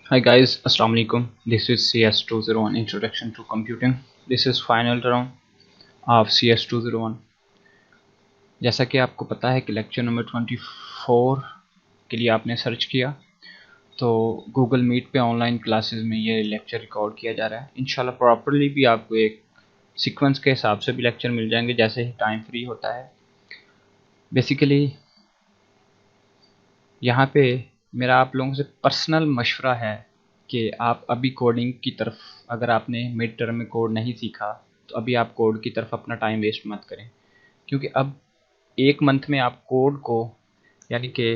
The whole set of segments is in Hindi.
Hi guys, Assalamu alaikum. This is CS201 Introduction to Computing. This is final round of CS201. जैसा कि आपको पता है कि लेक्चर नंबर 24 के लिए आपने सर्च किया, तो गूगल मीट पे ऑनलाइन क्लासेस में ये लेक्चर रिकॉर्ड किया जा रहा है। इंशाल्लाह प्रॉपरली भी आपको एक सीक्वेंस के हिसाब से भी लेक्चर मिल जाएंगे जैसे ही टाइम फ्री होता है। बेसिकली यहाँ पे मेरा आप लोगों से पर्सनल मशवरा है कि आप अभी कोडिंग की तरफ, अगर आपने मिड टर्म में कोड नहीं सीखा तो अभी आप कोड की तरफ अपना टाइम वेस्ट मत करें, क्योंकि अब एक मंथ में आप कोड को यानी कि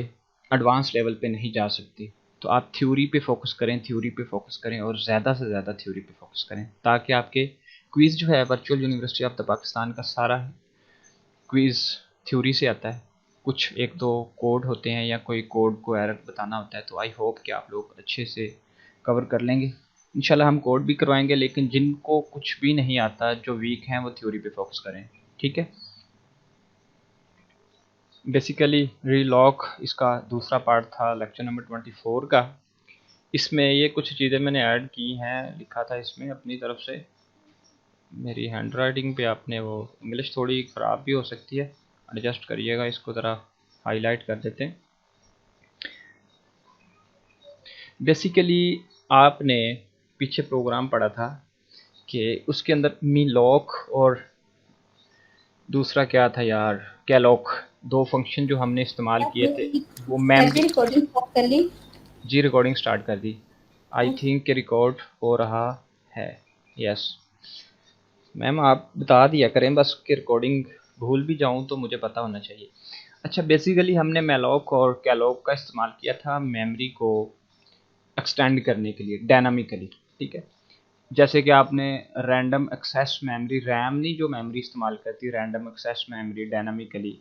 एडवांस लेवल पे नहीं जा सकते। तो आप थ्योरी पे फोकस करें, थ्योरी पे फोकस करें और ज़्यादा से ज़्यादा थ्योरी पे फोकस करें, ताकि आपके क्विज़ जो है virtual university of the Pakistan का सारा क्विज़ थ्योरी से आता है। कुछ एक दो कोड होते हैं या कोई कोड को एरर बताना होता है, तो आई होप कि आप लोग अच्छे से कवर कर लेंगे। इंशाल्लाह हम कोड भी करवाएंगे, लेकिन जिनको कुछ भी नहीं आता, जो वीक हैं, वो थ्योरी पे फोकस करें। ठीक है। बेसिकली रीलॉक इसका दूसरा पार्ट था लेक्चर नंबर 24 का। इसमें ये कुछ चीज़ें मैंने ऐड की हैं, लिखा था इसमें अपनी तरफ से। मेरी हैंड राइटिंग पे आपने वो इंग्लिश थोड़ी ख़राब भी हो सकती है, एडजस्ट करिएगा। इसको ज़रा हाईलाइट कर देते हैं। बेसिकली आपने पीछे प्रोग्राम पढ़ा था कि उसके अंदर मीलॉक और दूसरा क्या था यार, कैलॉक, दो फंक्शन जो हमने इस्तेमाल किए थे वो मेमोरी। रिकॉर्डिंग स्टॉप कर ली। जी रिकॉर्डिंग स्टार्ट कर दी। आई थिंक कि रिकॉर्ड हो रहा है। यस मैम, आप बता दिया करें बस कि रिकॉर्डिंग भूल भी जाऊं तो मुझे पता होना चाहिए। अच्छा, बेसिकली हमने मेलॉक और कैलॉक का इस्तेमाल किया था मेमोरी को एक्सटेंड करने के लिए डायनामिकली। ठीक है। जैसे कि आपने रैंडम एक्सेस मेमोरी, रैम नहीं, जो मेमोरी इस्तेमाल करती है, रैंडम एक्सेस मेमोरी डायनामिकली।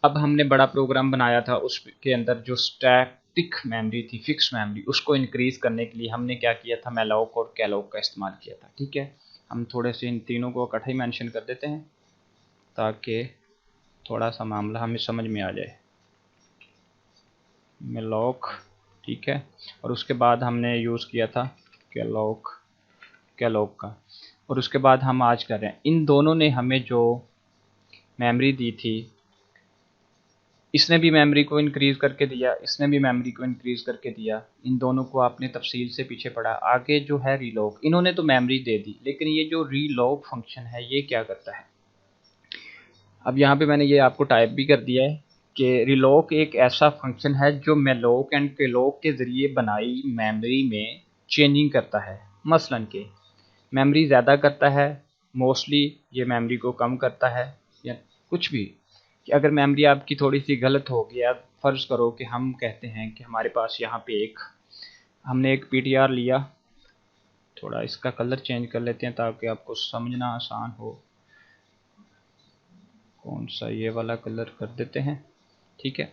अब हमने बड़ा प्रोग्राम बनाया था, उसके अंदर जो स्टैटिक मेमोरी थी, फिक्स मेमोरी, उसको इंक्रीज करने के लिए हमने क्या किया था, मेलॉक और कैलॉक का इस्तेमाल किया था। ठीक है। हम थोड़े से इन तीनों को इकट्ठे ही मेंशन कर देते हैं ताकि थोड़ा सा मामला हमें समझ में आ जाए। मेलॉक, ठीक है, और उसके बाद हमने यूज़ किया था कैलॉक, कैलॉग का। और उसके बाद हम आज कर रहे हैं, इन दोनों ने हमें जो मेमोरी दी थी, इसने भी मेमोरी को इंक्रीज़ करके दिया, इसने भी मेमोरी को इंक्रीज़ करके दिया। इन दोनों को आपने तफसील से पीछे पढ़ा। आगे जो है रीलॉग, इन्होंने तो मेमोरी दे दी, लेकिन ये जो रीलॉग फंक्शन है ये क्या करता है। अब यहाँ पे मैंने ये आपको टाइप भी कर दिया है कि रीलॉग एक ऐसा फंक्शन है जो मेलॉक एंड पेलॉक के ज़रिए बनाई मेमोरी में चेंजिंग करता है। मसलन के मेमोरी ज़्यादा करता है, मोस्टली ये मेमोरी को कम करता है, या कुछ भी। कि अगर मेमोरी आपकी थोड़ी सी गलत हो गया, फ़र्ज़ करो कि हम कहते हैं कि हमारे पास यहाँ पे हमने एक पीटीआर लिया। थोड़ा इसका कलर चेंज कर लेते हैं ताकि आपको समझना आसान हो। कौन सा, ये वाला कलर कर देते हैं। ठीक है।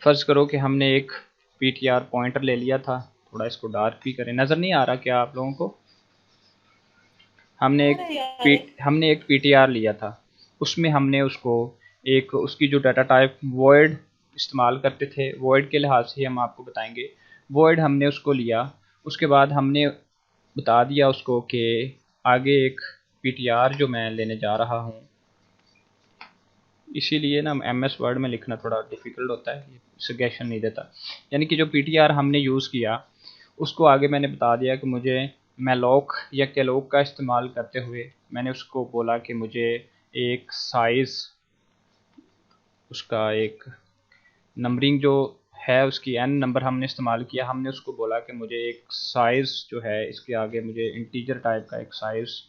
फ़र्ज़ करो कि हमने एक पीटीआर पॉइंटर ले लिया था। थोड़ा इसको डार्क भी करें, नज़र नहीं आ रहा क्या आप लोगों को। आ रहा है आ रहा है। हमने एक पीटीआर लिया था। उसमें हमने उसको एक, उसकी जो डाटा टाइप वॉइड इस्तेमाल करते थे, वॉइड के लिहाज से हम आपको बताएंगे। वॉइड हमने उसको लिया, उसके बाद हमने बता दिया उसको कि आगे एक पीटीआर जो मैं लेने जा रहा हूँ। इसीलिए ना एम एस वर्ड में लिखना थोड़ा डिफ़िकल्ट होता है, सजेशन नहीं देता। यानी कि जो पीटीआर हमने यूज़ किया, उसको आगे मैंने बता दिया कि मुझे मेलॉक या कैलॉग का इस्तेमाल करते हुए मैंने उसको बोला कि मुझे एक साइज़, उसका एक नंबरिंग जो है, उसकी एन नंबर हमने इस्तेमाल किया। हमने उसको बोला कि मुझे एक साइज़ जो है, इसके आगे मुझे इंटीजर टाइप का एक साइज़,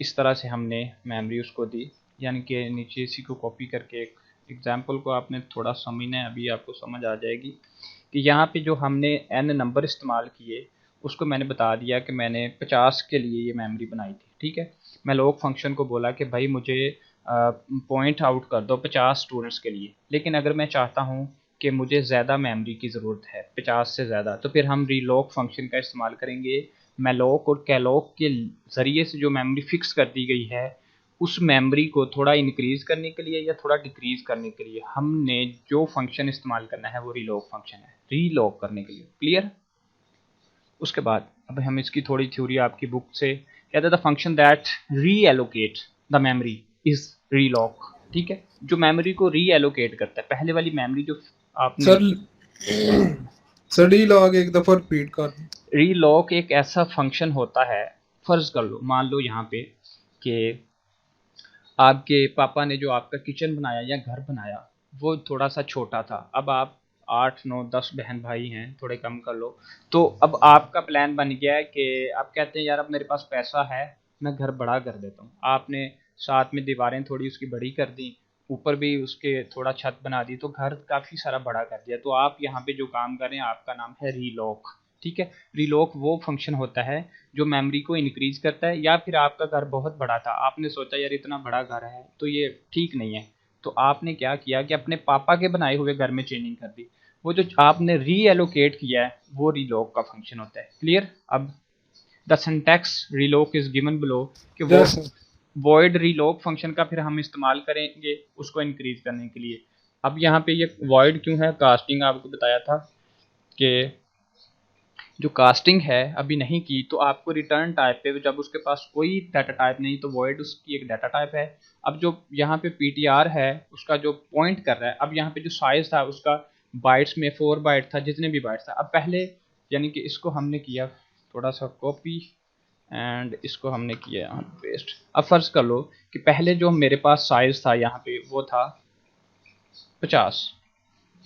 इस तरह से हमने मेमोरी उसको दी। यानी कि नीचे इसी को कॉपी करके एक एग्जांपल को आपने थोड़ा समझना है, अभी आपको समझ आ जाएगी कि यहाँ पे जो हमने एन नंबर इस्तेमाल किए, उसको मैंने बता दिया कि मैंने 50 के लिए ये मेमोरी बनाई थी। ठीक है। मैं लॉग फंक्शन को बोला कि भाई मुझे पॉइंट आउट कर दो 50 स्टूडेंट्स के लिए, लेकिन अगर मैं चाहता हूँ कि मुझे ज़्यादा मेमोरी की ज़रूरत है, 50 से ज़्यादा, तो फिर हम रीलॉग फंक्शन का इस्तेमाल करेंगे। मेलॉक और कैलॉक के ज़रिए से जो मेमोरी फिक्स कर दी गई है, उस मेमोरी को थोड़ा इंक्रीज़ करने के लिए या थोड़ा डिक्रीज़ करने के लिए हमने जो फंक्शन इस्तेमाल करना है वो रीलॉग फंक्शन है, रीलॉग करने के लिए। क्लियर। उसके बाद अब हम इसकी थोड़ी थ्योरी आपकी बुक से कहते हैं, the function that reallocate the memory is realloc. ठीक है, जो मेमोरी को रीएलोकेट करता है, पहले वाली मेमोरी जो आपने सर सर रीलॉग एक दफा रिपीट कर। रीलॉक एक ऐसा फंक्शन होता है, फर्ज कर लो, मान लो यहाँ पे कि आपके पापा ने जो आपका किचन बनाया या घर बनाया वो थोड़ा सा छोटा था। अब आप 8 9 10 बहन भाई हैं, थोड़े कम कर लो। तो अब आपका प्लान बन गया है कि आप कहते हैं यार अब मेरे पास पैसा है, मैं घर बड़ा कर देता हूँ। आपने साथ में दीवारें थोड़ी उसकी बड़ी कर दी, ऊपर भी उसके थोड़ा छत बना दी, तो घर काफ़ी सारा बड़ा कर दिया। तो आप यहाँ पे जो काम कर रहे हैं आपका नाम है रीलॉक। ठीक है, रीलॉक वो फंक्शन होता है जो मेमोरी को इंक्रीज करता है। या फिर आपका घर बहुत बड़ा था, आपने सोचा यार इतना बड़ा घर है तो ये ठीक नहीं है, तो आपने क्या किया कि अपने पापा के बनाए हुए घर में चेंजिंग कर दी। वो जो आपने रीएलोकेट किया है वो रीलॉक का फंक्शन होता है। क्लियर? अब the syntax realloc is given below कि वो वॉइड रीलॉक फंक्शन का फिर हम इस्तेमाल करेंगे उसको इंक्रीज करने के लिए। अब यहाँ पे ये वॉइड क्यों है, कास्टिंग आपको बताया था कि जो कास्टिंग है अभी नहीं की, तो आपको रिटर्न टाइप पे जब उसके पास कोई डाटा टाइप नहीं तो वॉइड उसकी एक डाटा टाइप है। अब जो यहाँ पे पीटीआर है उसका जो पॉइंट कर रहा है, अब यहाँ पे जो साइज था उसका बाइट्स में 4 बाइट था, जितने भी बाइट्स था। अब पहले यानी कि इसको हमने किया थोड़ा सा कॉपी एंड इसको हमने किया यहाँ पेस्ट। अब फर्ज कर लो कि पहले जो मेरे पास साइज था यहाँ पे वो था 50।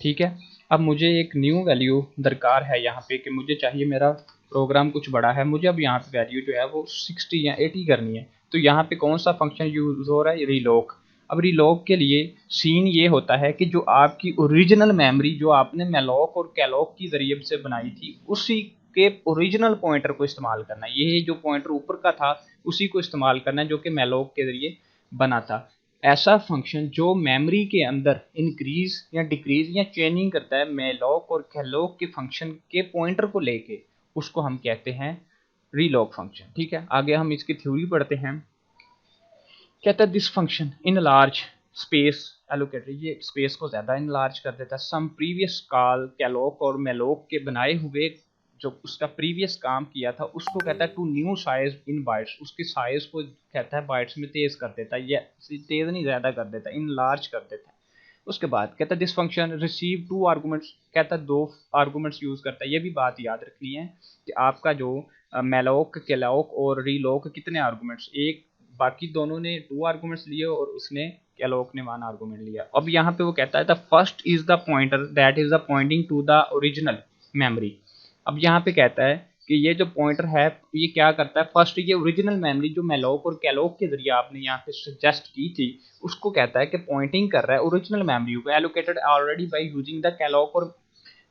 ठीक है, अब मुझे एक न्यू वैल्यू दरकार है यहाँ पे कि मुझे चाहिए, मेरा प्रोग्राम कुछ बड़ा है, मुझे अब यहाँ पे वैल्यू जो है वो 60 या 80 करनी है। तो यहाँ पे कौन सा फंक्शन यूज हो रहा है, रीलॉक। अब रीलॉक के लिए सीन ये होता है कि जो आपकी ओरिजिनल मेमोरी जो आपने मेलॉक और कैलॉक की जरिए से बनाई थी उसी के ओरिजिनल पॉइंटर को इस्तेमाल करना है। ये जो पॉइंटर ऊपर का था उसी को इस्तेमाल करना है जो कि मेलॉक के जरिए बना था। ऐसा फंक्शन जो मेमोरी के अंदर इंक्रीज या डिक्रीज या चेंजिंग करता है मेलॉक और कैलॉक के फंक्शन के पॉइंटर को लेके, उसको हम कहते हैं रीलॉक फंक्शन। ठीक है, आगे हम इसकी थ्योरी पढ़ते हैं। कहता है this function in large space allocator, ये स्पेस को ज़्यादा इनलार्ज कर देता है। सम प्रीवियस कॉल कैलॉक और मेलॉक के बनाए हुए जो उसका प्रीवियस काम किया था उसको कहता है to new size in bytes, उसके साइज को कहता है बाइट्स में तेज कर देता है, ये तेज नहीं ज़्यादा कर देता, इन लार्ज कर देता है। उसके बाद कहता है दिस फंक्शन रिसीव 2 आर्गूमेंट्स, कहता है 2 आर्गूमेंट्स यूज़ करता है। ये भी बात याद रखनी है कि आपका जो मेलॉक कैलॉक और रीलॉक कितने आर्गूमेंट्स, एक बाकी दोनों ने 2 आर्गूमेंट्स लिए और उसने कैलॉक ने 1 आर्गूमेंट लिया। अब यहाँ पे वो कहता है the first is the pointer that is the pointing to the original memory. अब यहाँ पे कहता है कि ये जो पॉइंटर है ये क्या करता है, फर्स्ट ये ओरिजिनल मेमोरी जो मेलॉक और कैलॉक के जरिए आपने यहाँ पे सजेस्ट की थी उसको कहता है कि पॉइंटिंग कर रहा है ओरिजिनल मेमोरी को allocated already by using the calloc और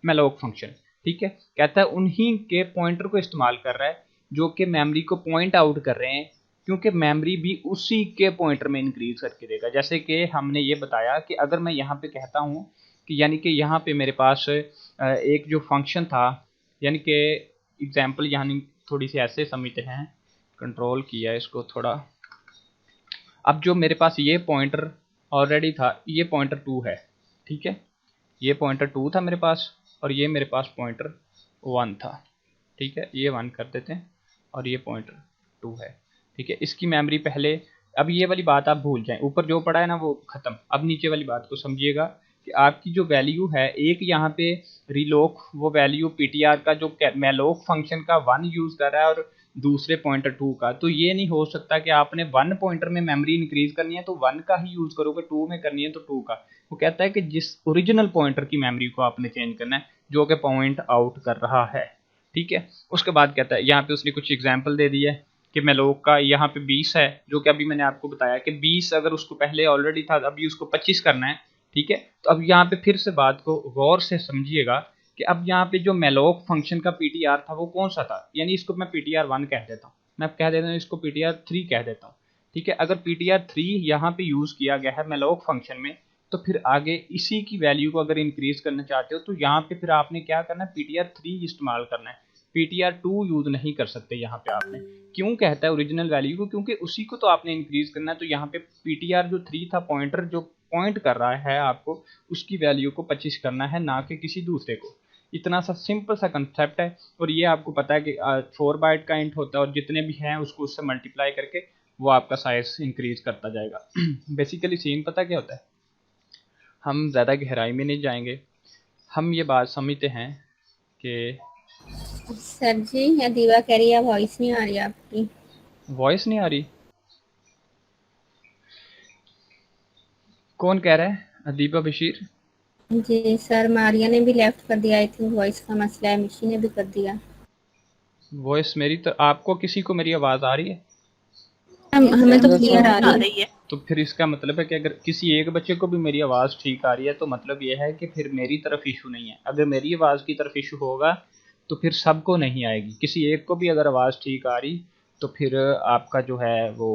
मेलॉक फंक्शन। ठीक है, कहता है उन्हीं के पॉइंटर को इस्तेमाल कर रहा है जो कि मेमोरी को पॉइंट आउट कर रहे हैं, क्योंकि मेमोरी भी उसी के पॉइंटर में इंक्रीज करके देगा। जैसे कि हमने ये बताया कि अगर मैं यहाँ पे कहता हूँ कि यानी कि यहाँ पे मेरे पास एक जो फंक्शन था, यानी कि एग्जाम्पल यहाँ थोड़ी सी ऐसे समझते हैं, कंट्रोल किया इसको थोड़ा। अब जो मेरे पास ये पॉइंटर ऑलरेडी था, ये पॉइंटर 2 है। ठीक है, ये पॉइंटर 2 था मेरे पास और ये मेरे पास पॉइंटर 1 था। ठीक है, ये 1 कर देते हैं और ये पॉइंटर 2 है। ठीक है, इसकी मेमोरी पहले, अब ये वाली बात आप भूल जाएं, ऊपर जो पड़ा है ना वो ख़त्म। अब नीचे वाली बात को समझिएगा कि आपकी जो वैल्यू है, एक यहाँ पे रीलॉक वो वैल्यू पीटीआर का जो मेलॉक फंक्शन का 1 यूज़ कर रहा है और दूसरे पॉइंटर 2 का। तो ये नहीं हो सकता कि आपने 1 पॉइंटर में मेमोरी इंक्रीज करनी है तो 1 का ही यूज़ करोगे, 2 में करनी है तो 2 का। वो कहता है कि जिस ओरिजिनल पॉइंटर की मेमोरी को आपने चेंज करना है जो कि पॉइंट आउट कर रहा है। ठीक है, उसके बाद कहता है यहाँ पे उसने कुछ एग्जाम्पल दे दिया है कि मेलॉक का यहाँ पे 20 है, जो कि अभी मैंने आपको बताया कि 20 अगर उसको पहले ऑलरेडी था अभी उसको 25 करना है। ठीक है, तो अब यहाँ पे फिर से बात को गौर से समझिएगा कि अब यहाँ पे जो मेलॉक फंक्शन का पीटीआर था वो कौन सा था, यानी इसको मैं पीटीआर 1 कह देता हूँ, मैं कह देता हूँ इसको पीटीआर 3 कह देता हूँ। ठीक है, अगर पीटीआर 3 यहाँ पे यूज़ किया गया है मेलॉक फंक्शन में, तो फिर आगे इसी की वैल्यू को अगर इंक्रीज करना चाहते हो तो यहाँ पे फिर आपने क्या करना है, पीटीआर 3 इस्तेमाल करना है, पीटीआर 2 यूज़ नहीं कर सकते यहाँ पे आपने। क्यों कहता है ओरिजिनल वैल्यू को, क्योंकि उसी को तो आपने इंक्रीज करना है। तो यहाँ पे पीटीआर जो 3 था, पॉइंटर जो पॉइंट कर रहा है आपको, उसकी वैल्यू को 25 करना है, ना कि किसी दूसरे को। इतना सा सिंपल सा कंसेप्ट है। और ये आपको पता है कि 4 बाइट का इंट होता है और जितने भी हैं उसको उससे मल्टीप्लाई करके वो आपका साइज इंक्रीज करता जाएगा। बेसिकली सीन पता क्या होता है, हम ज़्यादा गहराई में नहीं जाएंगे, हम ये बात समझते हैं कि सर जी, अदीबा कह रही है वॉइस नहीं आ रही आपकी। वॉइस नहीं आ रही, कौन कह रहा है? अदीबा बशीर? जी सर, मारिया ने भी लेफ्ट कर दिया। आई थिंक वॉइस का मसला है, मिशी ने भी कर दिया। वॉइस मेरी तो, आपको किसी को मेरी आवाज़ आ रही है? हमें तो यस क्लियर मैम। आ रही है। तो फिर इसका मतलब है कि अगर किसी एक बच्चे को भी मेरी आवाज़ ठीक आ रही है तो मतलब ये है कि फिर मेरी तरफ इशू नहीं है। अगर मेरी आवाज़ की तरफ इशू होगा तो फिर सबको नहीं आएगी। किसी एक को भी अगर आवाज़ ठीक आ रही तो फिर आपका जो है वो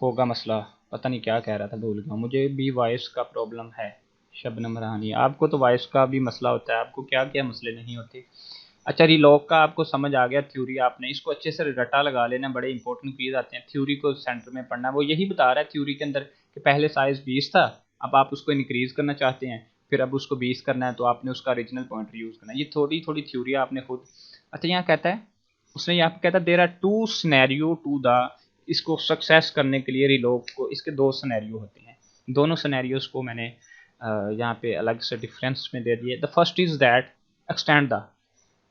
होगा मसला। पता नहीं क्या कह रहा था, भूल गया। मुझे भी वॉइस का प्रॉब्लम है। शबनम रानी, आपको तो वॉइस का भी मसला होता है, आपको क्या क्या मसले नहीं होते। अच्छा, रिलॉग का आपको समझ आ गया, थ्योरी आपने इसको अच्छे से रटा लगा लेना। बड़े इंपॉर्टेंट क्विज आते हैं, थ्योरी को सेंटर में पढ़ना। वो यही बता रहा है थ्योरी के अंदर कि पहले साइज 20 था, अब आप उसको इंक्रीज करना चाहते हैं, फिर अब उसको 20 करना है तो आपने उसका ओरिजिनल पॉइंटर यूज करना है। ये थोड़ी थोड़ी थ्योरी आपने खुद। अच्छा, यहाँ कहता है, उसने यहाँ पे कहता है there are 2 scenario to the, इसको सक्सेस करने के लिए रिलॉग को इसके 2 सिनेरियो होते हैं। दोनों सिनेरियोज को मैंने यहाँ पे अलग से डिफरेंस में दे दिए। The first is that extend the,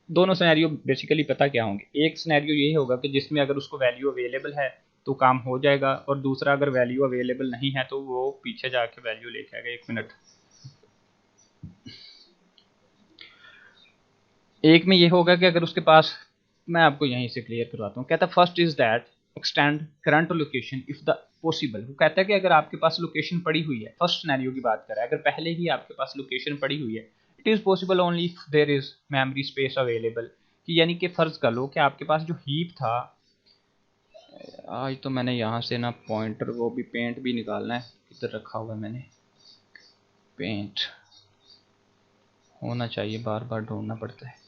दोनों सिनेरियो बेसिकली पता क्या होंगे। एक सिनेरियो ये होगा कि जिसमें अगर उसको वैल्यू अवेलेबल है तो काम हो जाएगा, और दूसरा अगर वैल्यू अवेलेबल नहीं है तो वो पीछे जाके वैल्यू लेके आएगा। 1 मिनट। एक में ये होगा कि अगर उसके पास, मैं आपको यहीं से क्लियर करवाता हूँ। कहता है first is that extend current location if the possible. वो कहता है कि अगर आपके पास लोकेशन पड़ी हुई है, फर्स्ट सिनेरियो की बात कर रहा है, अगर पहले ही आपके पास लोकेशन पड़ी हुई है, it is possible only if there is memory space available. कि यानी कि फ़र्ज़ कर लो कि आपके पास जो हीप था, आज तो मैंने यहाँ से ना पॉइंटर, वो भी पेंट भी निकालना है, किधर रखा हुआ है मैंने पेंट, होना चाहिए, बार बार ढूंढना पड़ता है।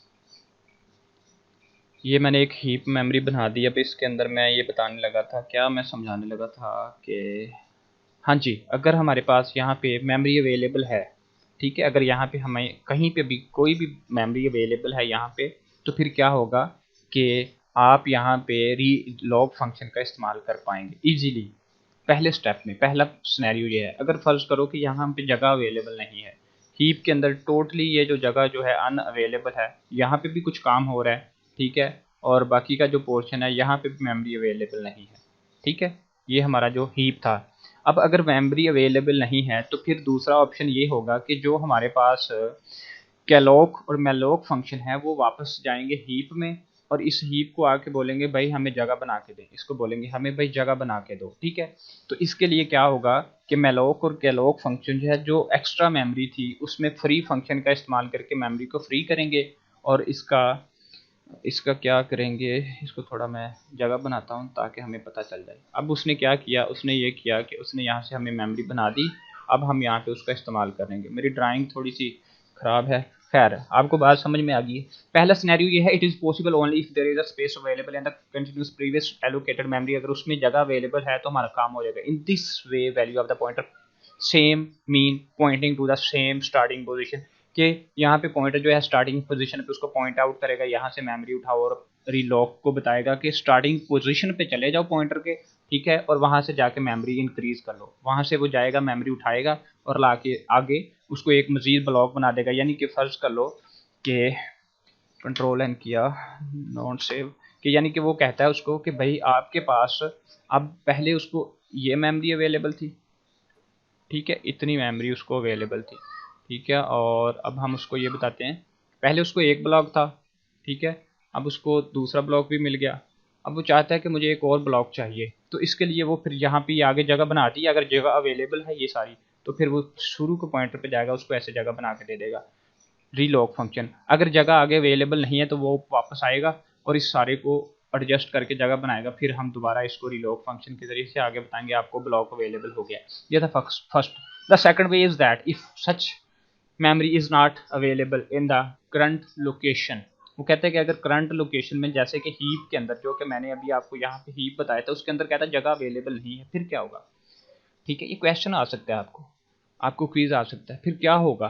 ये मैंने एक हीप मेमोरी बना दी। अब इसके अंदर मैं ये बताने लगा था, क्या मैं समझाने लगा था कि हाँ जी, अगर हमारे पास यहाँ पे मेमोरी अवेलेबल है, ठीक है, अगर यहाँ पे हमें कहीं पे भी कोई भी मेमोरी अवेलेबल है यहाँ पे, तो फिर क्या होगा कि आप यहाँ पे री लॉग फंक्शन का इस्तेमाल कर पाएंगे इजीली। पहले स्टेप में पहला सिनेरियो ये है, अगर फ़र्ज़ करो कि यहाँ पे जगह अवेलेबल नहीं है, हीप के अंदर टोटली ये जो जगह जो है अनअवेलेबल है, यहाँ पे भी कुछ काम हो रहा है, ठीक है, और बाकी का जो पोर्शन है यहाँ पे भी मेमोरी अवेलेबल नहीं है, ठीक है। ये हमारा जो हीप था। अब अगर मेमोरी अवेलेबल नहीं है तो फिर दूसरा ऑप्शन ये होगा कि जो हमारे पास कैलॉग और मैलॉग फंक्शन है वो वापस जाएंगे हीप में, और इस हीप को आके बोलेंगे भाई हमें जगह बना के दे, इसको बोलेंगे हमें भाई जगह बना के दो, ठीक है। तो इसके लिए क्या होगा कि मैलॉग और कैलॉग फंक्शन जो है, जो एक्स्ट्रा मेमोरी थी उसमें फ्री फंक्शन का इस्तेमाल करके मेमोरी को फ्री करेंगे, और इसका इसका क्या करेंगे, इसको थोड़ा मैं जगह बनाता हूँ ताकि हमें पता चल जाए। अब उसने क्या किया, उसने ये किया कि उसने यहाँ से हमें मेमोरी बना दी, अब हम यहाँ पे उसका इस्तेमाल करेंगे। मेरी ड्राइंग थोड़ी सी ख़राब है, खैर आपको बात समझ में आ गई है। पहला सिनेरियो ये है, it is possible only if there is a space available and the continuous previous allocated memory, अगर उसमें जगह अवेलेबल है तो हमारा काम हो जाएगा। In this way value of the pointer same mean pointing to the same starting position, कि यहाँ पे पॉइंटर जो है स्टार्टिंग पोजीशन पे उसको पॉइंट आउट करेगा, यहाँ से मेमोरी उठाओ, और रीलॉक को बताएगा कि स्टार्टिंग पोजीशन पे चले जाओ पॉइंटर के, ठीक है, और वहाँ से जाके मेमोरी इंक्रीज कर लो। वहाँ से वो जाएगा, मेमोरी उठाएगा और ला के आगे उसको एक मजीद ब्लॉक बना देगा। यानी कि फ़र्ज़ कर लो कि कंट्रोल एन किया, नॉट सेव, कि यानी कि वो कहता है उसको कि भाई आपके पास अब पहले उसको ये मेमोरी अवेलेबल थी, ठीक है, इतनी मेमोरी उसको अवेलेबल थी, ठीक है, और अब हम उसको ये बताते हैं पहले उसको एक ब्लॉक था, ठीक है, अब उसको दूसरा ब्लॉक भी मिल गया, अब वो चाहता है कि मुझे एक और ब्लॉक चाहिए, तो इसके लिए वो फिर यहाँ पे आगे जगह बना दी। अगर जगह अवेलेबल है ये सारी, तो फिर वो शुरू के पॉइंटर पे जाएगा, उसको ऐसे जगह बना के दे देगा रीलॉक फंक्शन। अगर जगह आगे अवेलेबल नहीं है तो वो वापस आएगा और इस सारे को एडजस्ट करके जगह बनाएगा, फिर हम दोबारा इसको रीलॉक फंक्शन के जरिए से आगे बताएंगे आपको ब्लॉक अवेलेबल हो गया। ये था first. The second way is that if such memory is not available in the current location. वो कहते हैं कि अगर करंट लोकेशन में, जैसे कि हीप के अंदर, जो कि मैंने अभी आपको यहाँ पे हीप बताया था, उसके अंदर कहता है जगह अवेलेबल नहीं है, फिर क्या होगा, ठीक है। ये क्वेश्चन आ सकता है आपको, आपको क्विज आ सकता है, फिर क्या होगा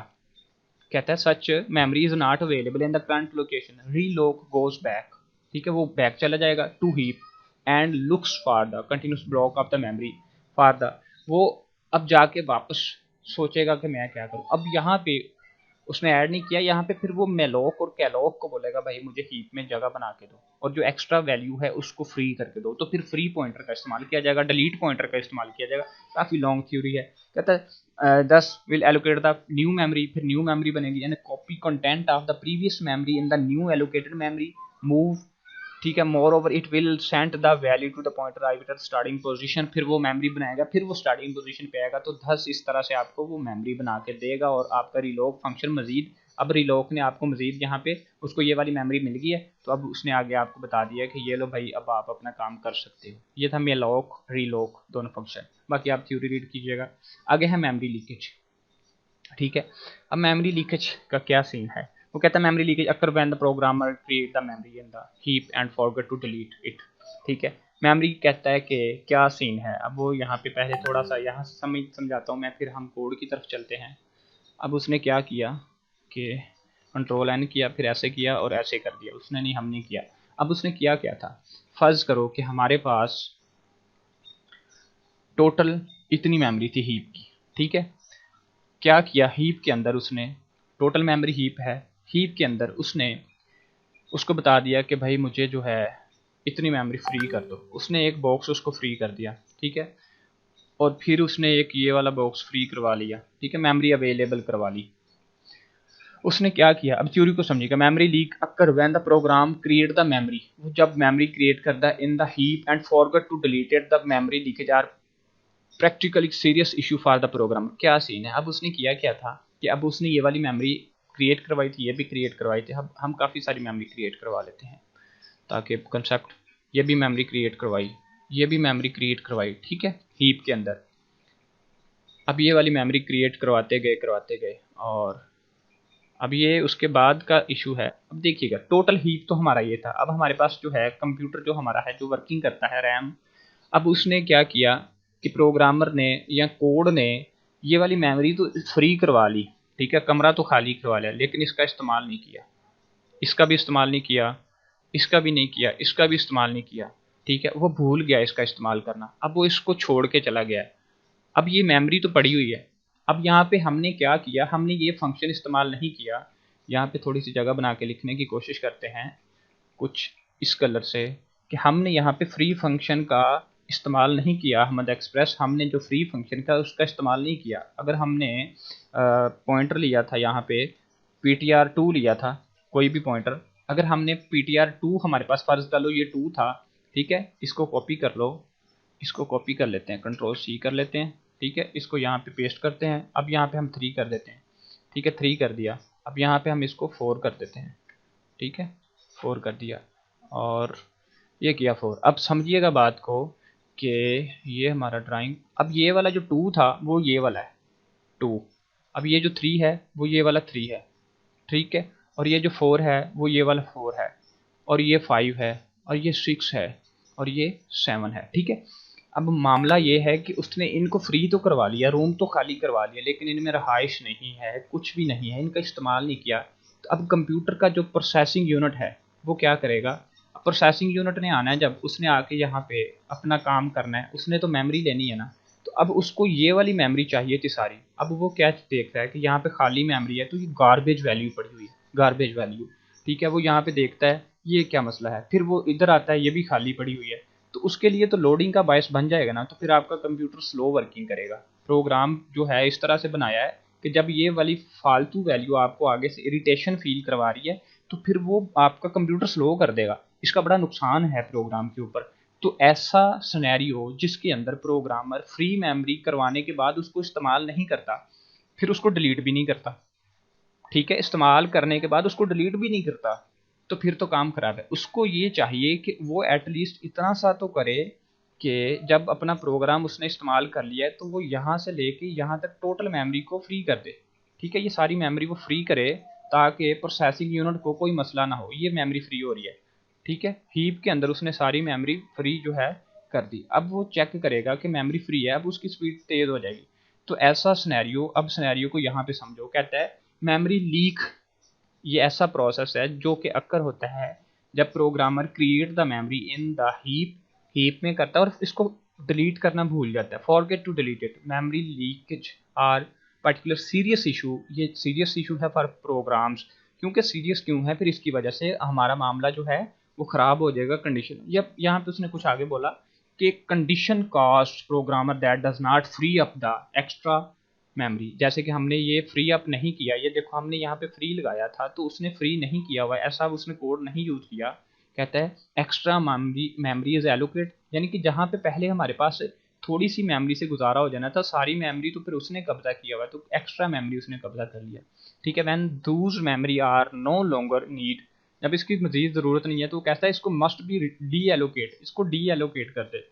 कहता है such memory is not available in the current location, realloc goes back, ठीक है, वो बैक चला जाएगा to heap and looks for the continuous block of the memory for the, वो अब जाके वापस सोचेगा कि मैं क्या करूं। अब यहाँ पे उसने ऐड नहीं किया, यहाँ पे फिर वो मेलोक और कैलोक को बोलेगा भाई मुझे हीप में जगह बना के दो और जो एक्स्ट्रा वैल्यू है उसको फ्री करके दो, तो फिर फ्री पॉइंटर का इस्तेमाल किया जाएगा, डिलीट पॉइंटर का इस्तेमाल किया जाएगा। काफ़ी लॉन्ग थ्योरी है। कहता है 10 will allocate the new memory, फिर न्यू मेमोरी बनेगी यानी copy content of the previous memory in the new allocated memory move, ठीक है। More over it will send the value to the pointer आइवेटर स्टार्टिंग पोजीशन, फिर वो मेमोरी बनाएगा, फिर वो स्टार्टिंग पोजीशन पे आएगा। तो 10 इस तरह से आपको वो मेमोरी बना के देगा और आपका रिलोक फंक्शन मजीद, अब रिलोक ने आपको मजीद यहाँ पे उसको ये वाली मेमोरी मिल गई है, तो अब उसने आगे आपको बता दिया कि ये लो भाई अब आप अपना काम कर सकते हो। ये था मेलोक रिलोक दोनों फंक्शन, बाकी आप थ्योरी रीड कीजिएगा। आगे है मेमोरी लीकेज, ठीक है। अब मेमोरी लीकेज का क्या सीन है, वो कहता है memory leakage occur when the programmer create the memory in the heap and forget to delete it, ठीक है। मेमोरी कहता है कि क्या सीन है, अब वो यहाँ पे पहले थोड़ा सा यहाँ समझाता हूँ मैं, फिर हम कोड की तरफ चलते हैं। अब उसने क्या किया कि कंट्रोल एन किया, फिर ऐसे किया और ऐसे कर दिया, उसने नहीं हमने किया। अब उसने किया क्या था, फर्ज करो कि हमारे पास टोटल इतनी मेमोरी थी हीप की, ठीक है। क्या किया, हीप के अंदर उसने टोटल मेमोरी हीप है, हीप के अंदर उसने उसको बता दिया कि भाई मुझे जो है इतनी मेमोरी फ्री कर दो, उसने एक बॉक्स उसको फ्री कर दिया, ठीक है। और फिर उसने एक ये वाला बॉक्स फ्री करवा लिया, ठीक है, मेमोरी अवेलेबल करवा ली। उसने क्या किया, अब थ्योरी को समझिएगा। Memory leak occur when the program create the memory, वो जब मेमोरी क्रिएट करता है in the heap and forget to delete it, the memory leakage are practically serious issue for the program. क्या सीन है, अब उसने किया क्या था कि अब उसने ये वाली मेमोरी क्रिएट करवाई थी, ये भी क्रिएट करवाई थी। अब हम काफ़ी सारी मेमोरी क्रिएट करवा लेते हैं ताकि कंसेप्ट, ये भी मेमोरी क्रिएट करवाई, ये भी मेमोरी क्रिएट करवाई, ठीक है, हीप के अंदर। अब ये वाली मेमोरी क्रिएट करवाते गए और अब ये उसके बाद का इशू है। अब देखिएगा टोटल हीप तो हमारा ये था, अब हमारे पास जो है कंप्यूटर जो हमारा है जो वर्किंग करता है रैम, अब उसने क्या किया कि प्रोग्रामर ने या कोड ने ये वाली मेमोरी तो फ्री करवा ली, ठीक है, कमरा तो खाली करवा लिया, लेकिन इसका इस्तेमाल नहीं किया, इसका भी इस्तेमाल नहीं किया, इसका भी नहीं किया, इसका भी इस्तेमाल नहीं किया, ठीक है। वो भूल गया इसका इस्तेमाल करना, अब वो इसको छोड़ के चला गया है। अब ये मेमोरी तो पड़ी हुई है, अब यहाँ पे हमने क्या किया, हमने ये फंक्शन इस्तेमाल नहीं किया। यहाँ पे थोड़ी सी जगह बना के लिखने की कोशिश करते हैं कुछ इस कलर से कि हमने यहाँ पे फ्री फंक्शन का इस्तेमाल नहीं किया। अहमद एक्सप्रेस हमने जो फ्री फंक्शन का उसका इस्तेमाल नहीं किया। अगर हमने पॉइंटर लिया था यहाँ पे ptr2 लिया था, कोई भी पॉइंटर, अगर हमने ptr2 हमारे पास फर्ज कर लो ये 2 था, ठीक है, इसको कॉपी कर लो, इसको कॉपी कर लेते हैं, कंट्रोल सी कर लेते हैं, ठीक है, इसको यहाँ पे पेस्ट करते हैं। अब यहाँ पे हम 3 कर देते हैं, ठीक है, 3 कर दिया। अब यहाँ पे हम इसको 4 कर देते हैं, ठीक है, 4 कर दिया और ये किया 4। अब समझिएगा बात को कि ये हमारा ड्राइंग, अब ये वाला जो 2 था वो ये वाला है 2, अब ये जो 3 है वो ये वाला 3 है, ठीक है, और ये जो 4 है वो ये वाला 4 है, और ये 5 है, और ये 6 है, और ये 7 है, ठीक है। अब मामला ये है कि उसने इनको फ्री तो करवा लिया, रूम तो खाली करवा लिया, लेकिन इनमें रहाइश नहीं है, कुछ भी नहीं है, इनका इस्तेमाल नहीं किया। तो अब कंप्यूटर का जो प्रोसेसिंग यूनिट है वो क्या करेगा, प्रोसेसिंग यूनिट ने आना है, जब उसने आके यहाँ पे अपना काम करना है, उसने तो मेमोरी लेनी है ना, तो अब उसको ये वाली मेमोरी चाहिए थी सारी। अब वो क्या देख रहा है कि यहाँ पे खाली मेमोरी है, तो ये गार्बेज वैल्यू पड़ी हुई है, गार्बेज वैल्यू, ठीक है। वो यहाँ पे देखता है ये क्या मसला है, फिर वो इधर आता है ये भी खाली पड़ी हुई है, तो उसके लिए तो लोडिंग का बायस बन जाएगा ना, तो फिर आपका कंप्यूटर स्लो वर्किंग करेगा। प्रोग्राम जो है इस तरह से बनाया है कि जब ये वाली फालतू वैल्यू आपको आगे से इरिटेशन फील करवा रही है, तो फिर वो आपका कंप्यूटर स्लो कर देगा, इसका बड़ा नुकसान है प्रोग्राम के ऊपर। तो ऐसा सिनेरियो जिसके अंदर प्रोग्रामर फ्री मेमोरी करवाने के बाद उसको इस्तेमाल नहीं करता, फिर उसको डिलीट भी नहीं करता, ठीक है, इस्तेमाल करने के बाद उसको डिलीट भी नहीं करता, तो फिर तो काम खराब है। उसको ये चाहिए कि वो एटलीस्ट इतना सा तो करे कि जब अपना प्रोग्राम उसने इस्तेमाल कर लिया है तो वो यहाँ से लेके यहाँ तक टोटल मेमोरी को फ्री कर दे, ठीक है, ये सारी मेमोरी वो फ्री करे ताकि प्रोसेसिंग यूनिट को कोई मसला ना हो, ये मेमोरी फ्री हो रही है, ठीक है। हीप के अंदर उसने सारी मेमोरी फ्री जो है कर दी। अब वो चेक करेगा कि मेमोरी फ्री है, अब उसकी स्पीड तेज़ हो जाएगी। तो ऐसा सिनेरियो, अब सिनेरियो को यहाँ पे समझो, कहता है मेमोरी लीक ये ऐसा प्रोसेस है जो कि अक्कर होता है जब programmer create the memory in the heap में करता है और इसको डिलीट करना भूल जाता है, forget to delete it. Memory leakage are particular serious issue, ये सीरियस इशू है फॉर प्रोग्राम्स। क्योंकि सीरियस क्यों है, फिर इसकी वजह से हमारा मामला जो है वो ख़राब हो जाएगा कंडीशन। जब यहाँ पे उसने कुछ आगे बोला कि condition cost programmer that does not free up the extra memory. जैसे कि हमने ये फ्री अप नहीं किया, ये देखो हमने यहाँ पे फ्री लगाया था तो उसने फ्री नहीं किया हुआ, ऐसा उसने कोड नहीं यूज़ किया। कहता है एक्स्ट्रा मेमोरी इज एलोकेट, यानी कि जहाँ पे पहले हमारे पास थोड़ी सी मेमोरी से गुजारा हो जाना था, सारी मेमोरी तो फिर उसने कब्जा किया हुआ, तो एक्स्ट्रा मेमोरी उसने कब्जा कर लिया। ठीक है, when those memory are no longer need, जब इसकी मजीद ज़रूरत नहीं है तो कहता है इसको मस्ट बी डी एलोकेट, इसको डी एलोकेट कर दे।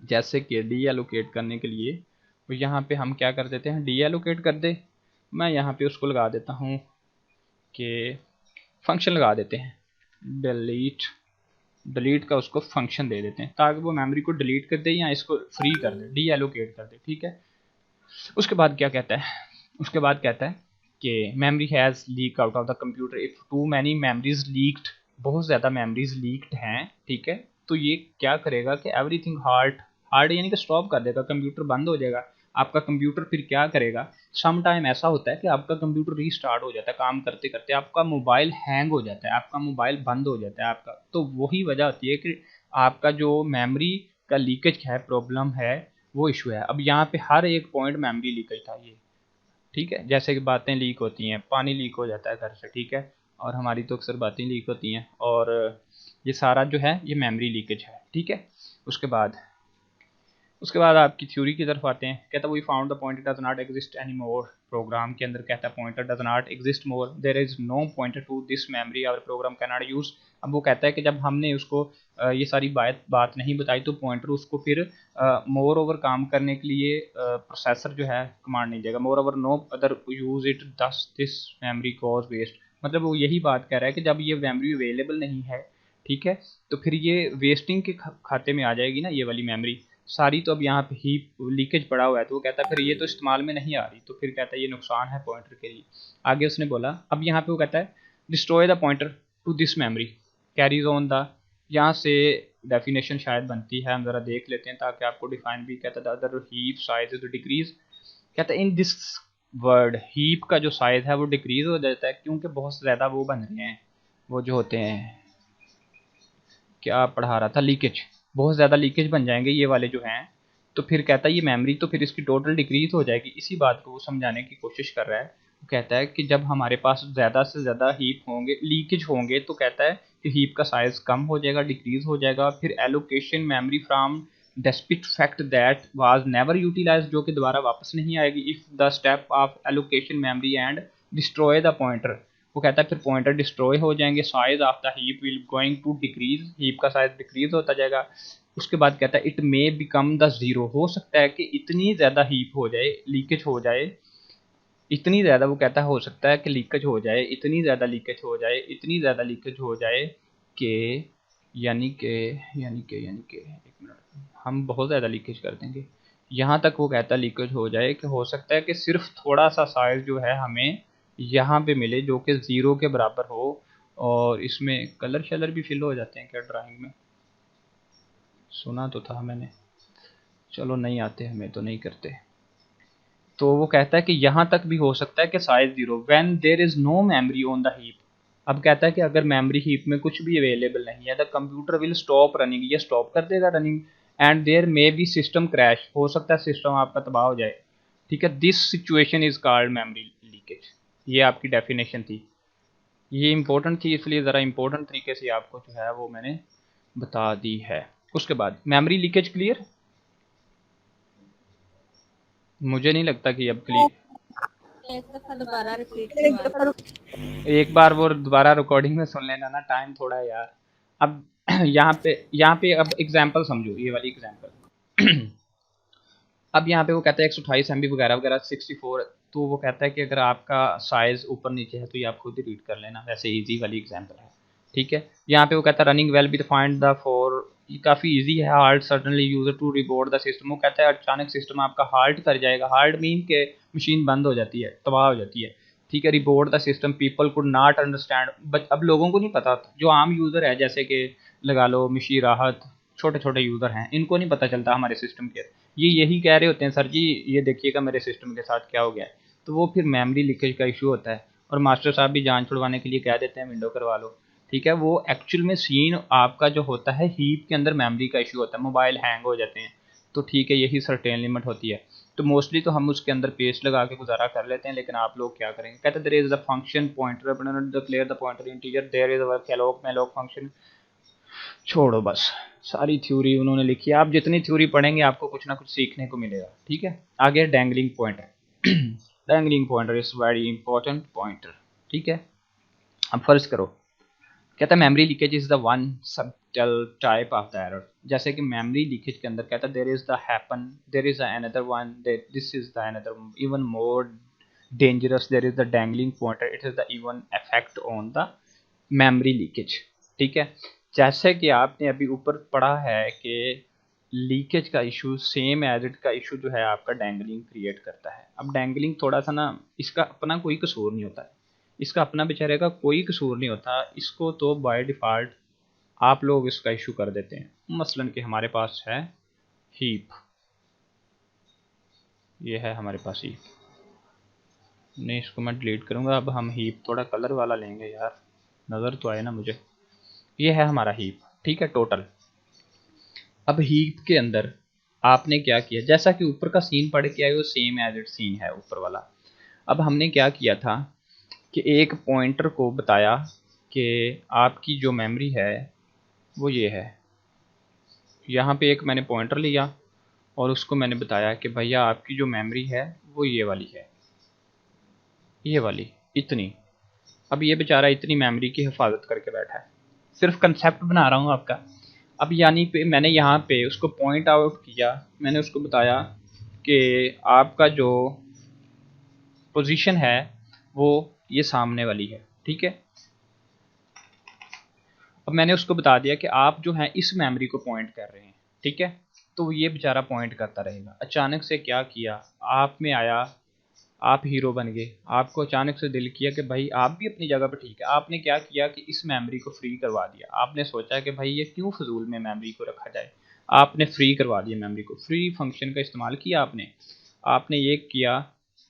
जैसे कि डी एलोकेट करने के लिए तो यहाँ पे हम क्या कर देते हैं, डी एलोकेट कर दे। मैं यहाँ पे उसको लगा देता हूँ कि फंक्शन लगा देते हैं डिलीट का, उसको फंक्शन दे देते हैं ताकि वो मेमोरी को डिलीट कर दे या इसको फ्री कर दे, डी एलोकेट कर दे। ठीक है, उसके बाद क्या कहता है, उसके बाद कहता है कि memory has leak out of the computer if two many memories leaked, बहुत ज़्यादा मेमोरीज लीक्ड हैं। ठीक है, तो ये क्या करेगा कि एवरीथिंग हार्ड यानी कि स्टॉप कर देगा, कंप्यूटर बंद हो जाएगा आपका। कंप्यूटर फिर क्या करेगा, सम टाइम ऐसा होता है कि आपका कंप्यूटर रीस्टार्ट हो जाता है, काम करते करते आपका मोबाइल हैंग हो जाता है, आपका मोबाइल बंद हो जाता है आपका। तो वही वजह होती है कि आपका जो मेमोरी का लीकेज है, प्रॉब्लम है, वो इशू है। अब यहाँ पे हर एक पॉइंट मेमोरी लीकेज था ये। ठीक है, जैसे कि बातें लीक होती हैं, पानी लीक हो जाता है घर से। ठीक है, और हमारी तो अक्सर बातें लीक होती हैं, और ये सारा जो है ये मेमोरी लीकेज है। ठीक है, उसके बाद आपकी थ्योरी की तरफ आते हैं। कहता we found the pointer does not exist any more, program के अंदर कहता है pointer does not exist more, there is no pointer to this memory our program cannot use. अब वो कहता है कि जब हमने उसको ये सारी बात नहीं बताई तो पॉइंटर उसको फिर मोर ओवर काम करने के लिए प्रोसेसर जो है कमांड नहीं देगा। Moreover no other use it thus this memory cause waste, मतलब वो यही बात कह रहा है कि जब ये मेमोरी अवेलेबल नहीं है, ठीक है, तो फिर ये वेस्टिंग के खाते में आ जाएगी ना ये वाली मेमोरी सारी। तो अब यहाँ पे हीप लीकेज पड़ा हुआ है, तो वो कहता है फिर ये तो इस्तेमाल में नहीं आ रही, तो फिर कहता है ये नुकसान है पॉइंटर के लिए। आगे उसने बोला, अब यहाँ पे वो कहता है destroy the pointer to this memory carries on the, यहाँ से डेफिनेशन शायद बनती है, हम ज़रा देख लेते हैं ताकि आपको डिफाइन भी। कहता है other heap size is decrease, कहता है इन दिस वर्ड हीप का जो साइज़ है वो डिक्रीज हो जाता है क्योंकि बहुत ज़्यादा वो बन रहे हैं, वो जो होते हैं, क्या पढ़ा रहा था, लीकेज, बहुत ज़्यादा लीकेज बन जाएंगे ये वाले जो हैं। तो फिर कहता है ये मेमोरी तो फिर इसकी टोटल डिक्रीज हो जाएगी। इसी बात को वो समझाने की कोशिश कर रहा है। वो कहता है कि जब हमारे पास ज़्यादा से ज़्यादा हीप होंगे, लीकेज होंगे, तो कहता है कि हीप का साइज़ कम हो जाएगा, डिक्रीज हो जाएगा। फिर allocation memory from despite fact that was never utilize, जो कि दोबारा वापस नहीं आएगी if the step of allocation memory and destroy the pointer. वो कहता है फिर पॉइंटर डिस्ट्रॉय हो जाएंगे, size of the heap will going to decrease, heap का साइज डिक्रीज होता जाएगा। उसके बाद कहता है it may become the zero, हो सकता है कि इतनी ज़्यादा हीप हो जाए, लीकेज हो जाए, इतनी ज़्यादा, वो कहता है हो सकता है कि लीकेज हो जाए, इतनी ज़्यादा लीकेज हो जाए, इतनी ज़्यादा लीकेज हो जाए कि एक मिनट, हम बहुत ज़्यादा लीकेज कर देंगे, यहाँ तक वो कहता है लीकेज हो जाए कि हो सकता है कि सिर्फ थोड़ा सा साइज़ जो है हमें यहाँ पे मिले जो कि ज़ीरो के बराबर हो। और इसमें कलर शलर भी फिल हो जाते हैं क्या ड्राइंग में, सुना तो था मैंने, चलो नहीं आते हमें तो नहीं करते। तो वो कहता है कि यहाँ तक भी हो सकता है कि size zero when there is no memory on the heap. अब कहता है कि अगर मेमोरी हीप में कुछ भी अवेलेबल नहीं है, the computer will stop running, ये स्टॉप कर देगा running, and there may be system crash, हो सकता है सिस्टम आपका तबाह हो जाए। ठीक है, this situation is called memory leakage. ये आपकी डेफिनेशन थी, ये इंपॉर्टेंट थी, इसलिए ज़रा इंपॉर्टेंट तरीके से आपको जो है वो मैंने बता दी है। उसके बाद मेमोरी लीकेज क्लियर, मुझे नहीं लगता कि अब क्लियर। एक दफा दोबारा रिपीट करवा। एक बार वो दोबारा रिकॉर्डिंग में सुन लेना ना, टाइम थोड़ा है यार। अब यहाँ पे अब एग्जांपल समझो, ये वाली एग्जांपल। अब यहाँ पे वो कहता है 128 MB वगैरह वगैरह 64, तो वो कहता है कि अगर आपका साइज़ ऊपर नीचे है तो ये आप खुद ही रीड कर लेना, वैसे इजी वाली एग्जांपल है। ठीक है, यहाँ पे वो कहता है running well be find the for, ये काफ़ी इजी है, hard certainly user to report the system. वो कहता है अचानक सिस्टम आपका हाल्ट कर जाएगा, हाल्ट मीन के मशीन बंद हो जाती है, तबाह हो जाती है। ठीक है, report the system people could not understand, but अब लोगों को नहीं पता, जो आम यूज़र है जैसे कि लगा लो मिशी राहत, छोटे छोटे यूज़र हैं, इनको नहीं पता चलता हमारे सिस्टम के, ये यही कह रहे होते हैं सर जी ये देखिएगा मेरे सिस्टम के साथ क्या हो गया है, तो वो फिर मेमोरी लीकेज का इशू होता है, और मास्टर साहब भी जान छुड़वाने के लिए कह देते हैं विंडो करवा लो, ठीक है। वो एक्चुअल में सीन आपका जो होता है हीप के अंदर मेमोरी का इशू होता है, मोबाइल हैंग हो जाते हैं, तो ठीक है यही सर्टेन लिमिट होती है, तो मोस्टली तो हम उसके अंदर पेस्ट लगा के गुजारा कर लेते हैं, लेकिन आप लोग क्या करेंगे, कहते हैं there is the function pointer declare the pointer integer there is our calloc malloc function, छोड़ो बस, सारी थ्योरी उन्होंने लिखी है, आप जितनी थ्योरी पढ़ेंगे आपको कुछ ना कुछ सीखने को मिलेगा, ठीक है। आगे dangling pointer dangling pointer is very important pointer, ठीक है। अब फर्ज करो, कहता है memory leakage is the one subtle type of the error, जैसे कि मेमोरी लीकेज के अंदर कहता है there is the happen there is another one this is the another even more dangerous there is the dangling pointer it is the even effect on the memory leakage, ठीक है। जैसे कि आपने अभी ऊपर पढ़ा है कि लीकेज का इशू सेम एज इट का इशू जो है आपका डैंगलिंग क्रिएट करता है। अब डैंगलिंग थोड़ा सा ना, इसका अपना कोई कसूर नहीं होता है, इसका अपना बेचारे का कोई कसूर नहीं होता, इसको तो बाय डिफ़ॉल्ट आप लोग इसका इशू कर देते हैं। मसलन कि हमारे पास है हीप, ये है हमारे पास हीप, नहीं इसको मैं डिलीट करूँगा, अब हम हीप थोड़ा कलर वाला लेंगे यार, नज़र तो आए ना मुझे, ये है हमारा हीप, ठीक है टोटल। अब हीप के अंदर आपने क्या किया, जैसा कि ऊपर का सीन पढ़ के आए वो सेम एज इट सीन है ऊपर वाला। अब हमने क्या किया था कि एक पॉइंटर को बताया कि आपकी जो मेमोरी है वो ये है, यहाँ पे एक मैंने पॉइंटर लिया और उसको मैंने बताया कि भैया आपकी जो मेमोरी है वो ये वाली है, ये वाली इतनी। अब ये बेचारा इतनी मेमोरी की हिफाजत करके बैठा है, सिर्फ कंसेप्ट बना रहा हूँ आपका। अब यानी पे मैंने यहाँ पे उसको पॉइंट आउट किया, मैंने उसको बताया कि आपका जो पोजीशन है वो ये सामने वाली है, ठीक है। अब मैंने उसको बता दिया कि आप जो हैं इस मेमोरी को पॉइंट कर रहे हैं, ठीक है, तो ये बेचारा पॉइंट करता रहेगा। अचानक से क्या किया, आप में आया, आप हीरो बन गए, आपको अचानक से दिल किया कि भाई आप भी अपनी जगह पर ठीक है, आपने क्या किया कि इस मेमोरी को फ्री करवा दिया, आपने सोचा कि भाई ये क्यों फजूल में मेमोरी को रखा जाए, आपने फ्री करवा दिया मेमोरी को, फ्री फंक्शन का इस्तेमाल किया आपने ये किया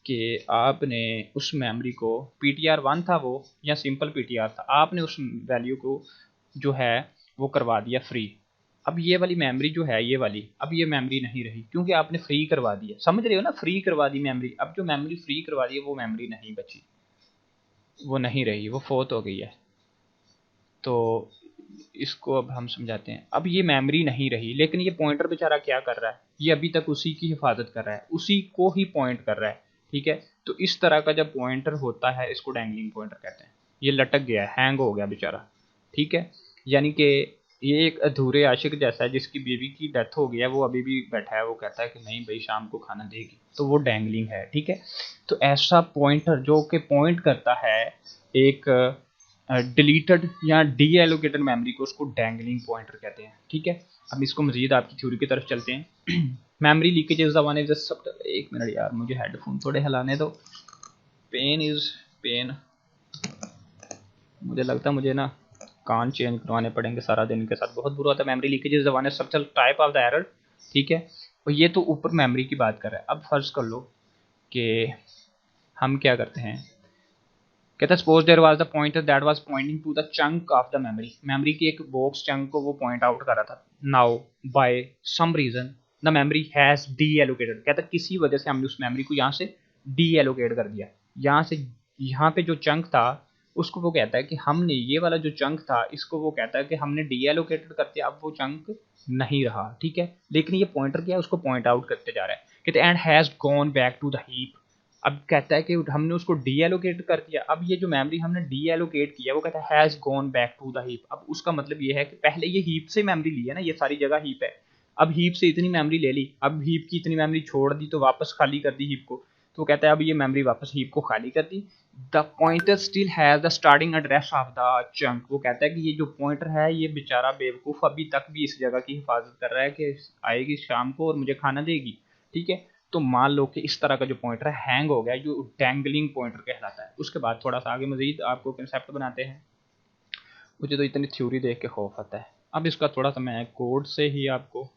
कि आपने उस मेमोरी को PTR1 था वो या सिंपल PTR था, आपने उस वैल्यू को जो है वो करवा दिया फ्री। अब ये वाली मेमोरी जो है ये वाली, अब ये मेमोरी नहीं रही क्योंकि आपने फ्री करवा दी है, समझ रहे हो ना, फ्री करवा दी मेमोरी। अब जो मेमोरी फ्री करवा दी है वो मेमोरी नहीं बची, वो नहीं रही, वो फोत हो गई है। तो इसको अब हम समझाते हैं। अब ये मेमोरी नहीं रही, लेकिन ये पॉइंटर बेचारा क्या कर रहा है, ये अभी तक उसी की हिफाजत कर रहा है, उसी को ही पॉइंट कर रहा है, ठीक है। तो इस तरह का जब पॉइंटर होता है इसको डैंगलिंग पॉइंटर कहते हैं। ये लटक गया है, हैंग हो गया बेचारा, ठीक है। यानी कि ये एक अधूरे आशिक जैसा है जिसकी बेबी की डेथ हो गई है, वो अभी भी बैठा है, वो कहता है कि नहीं भाई शाम को खाना देगी, तो वो डैंगलिंग है, ठीक है। तो ऐसा पॉइंटर जो कि पॉइंट करता है एक डिलीटेड या डी एलोकेटेड मेमोरी को, उसको डैंगलिंग पॉइंटर कहते हैं, ठीक है। अब इसको मजीद आपकी थ्योरी की तरफ चलते हैं। Memory leakage is the one is सब, एक मिनट यार मुझे हेडफोन थोड़े हिलाने दो, पेन इज पेन, मुझे लगता है मुझे ना कान चेंज करवाने पड़ेंगे सारा दिन के साथ, बहुत बुरा होता है। Memory leakage is the one structural type of the error, ठीक है। और ये तो ऊपर मेमोरी की बात कर रहा है। अब फर्ज कर लो कि हम क्या करते हैं, कहता है suppose there was the pointer that was pointing to the chunk of the memory, memory की एक बॉक्स चंक को वो पॉइंट आउट कर रहा था। Now by some reason the memory has deallocated, कहता है किसी वजह से हमने उस मेमोरी को यहाँ से डी एलोकेट कर दिया, यहाँ से यहाँ पे जो चंक था उसको वो कहता है कि हमने ये वाला जो चंक था इसको वो कहता है कि हमने डी एलोकेटेड कर दिया, अब वो चंक नहीं रहा, ठीक है। लेकिन ये पॉइंटर क्या है, उसको पॉइंट आउट करते जा रहा है, कहते हैं and has gone back to the heap. अब कहता है कि हमने उसको डी एलोकेट कर दिया, अब ये जो मेमोरी हमने डी एलोकेट किया वो कहता है has gone back to the heap. अब उसका मतलब ये है कि पहले ये हीप से मेमोरी ली है ना, ये सारी जगह हीप है, अब हीप से इतनी मेमोरी ले ली, अब हीप की इतनी मेमोरी छोड़ दी तो वापस खाली कर दी हीप को, तो कहता है अब ये मेमोरी वापस हीप को खाली कर दी। The pointer still has the starting address of the chunk, वो कहता है कि ये जो पॉइंटर है ये बेचारा बेवकूफ़ अभी तक भी इस जगह की हिफाजत कर रहा है कि आएगी शाम को और मुझे खाना देगी, ठीक है। तो मान लो कि इस तरह का जो पॉइंटर है हैंग हो गया, जो डैंगलिंग पॉइंटर कहलाता है। उसके बाद थोड़ा सा आगे मजीद आपको कंसेप्ट बनाते हैं। मुझे तो इतनी थ्योरी देख के खौफ आता है। अब इसका थोड़ा सा मैं कोड से ही आपको,